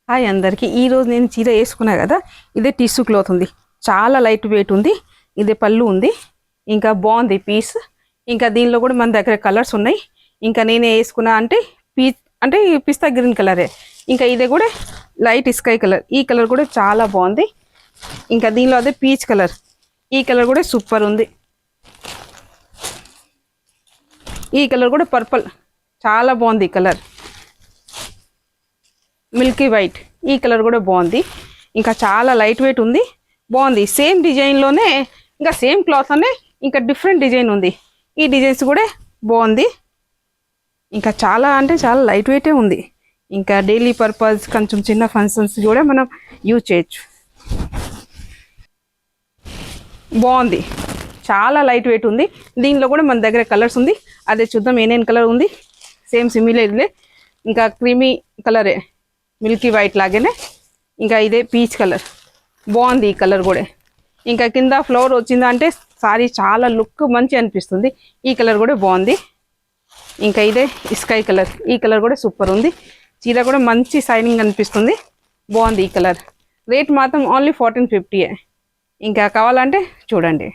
hi అందరికి ఈ రోజు నేను చీర వేసుకున్నా కదా ఇదే టిష్యూ క్లాత్ ఉంది చాలా లైట్ వెయిట్ ఉంది ఇదే పళ్ళు ఉంది ఇంకా బాగుంది పీస్ ఇంకా దీనిలో కూడా మన దగ్గర కలర్స్ ఉన్నాయి ఇంకా నేనే వేసుకున్నా అంటే పిస్తా గ్రీన్ కలరే ఇంకా ఇదే కూడా లైట్ స్కై కలర్ ఈ కలర్ కూడా చాలా బాగుంది ఇంకా దీనిలో అదే పీచ్ కలర్ ఈ కలర్ కూడా సూపర్ ఉంది ఈ కలర్ కూడా పర్పుల్ చాలా బాగుంది కలర్ మిల్కీ వైట్ ఈ కలర్ కూడా బాగుంది ఇంకా చాలా లైట్ వెయిట్ ఉంది బాగుంది సేమ్ డిజైన్లోనే ఇంకా సేమ్ క్లాత్ అనే ఇంకా డిఫరెంట్ డిజైన్ ఉంది ఈ డిజైన్స్ కూడా బాగుంది ఇంకా చాలా అంటే చాలా లైట్ వెయిటే ఉంది ఇంకా డైలీ పర్పస్ కొంచెం చిన్న ఫంక్షన్స్ కూడా మనం యూజ్ చేయొచ్చు బాగుంది చాలా లైట్ వెయిట్ ఉంది దీనిలో కూడా మన దగ్గర కలర్స్ ఉంది అదే చూద్దాం ఏనేం కలర్ ఉంది సేమ్ సిమిలర్లే ఇంకా క్రీమీ కలరే మిల్కీ వైట్ లాగానే ఇంకా ఇదే పీచ్ కలర్ బాగుంది ఈ కలర్ కూడా ఇంకా కింద ఫ్లవర్ వచ్చిందంటే సారీ చాలా లుక్ మంచి అనిపిస్తుంది ఈ కలర్ కూడా బాగుంది ఇంకా ఇదే స్కై కలర్ ఈ కలర్ కూడా సూపర్ ఉంది చీర కూడా మంచి షైనింగ్ అనిపిస్తుంది బాగుంది ఈ కలర్ రేట్ మాత్రం ఓన్లీ 1450 ఇంకా కావాలంటే చూడండి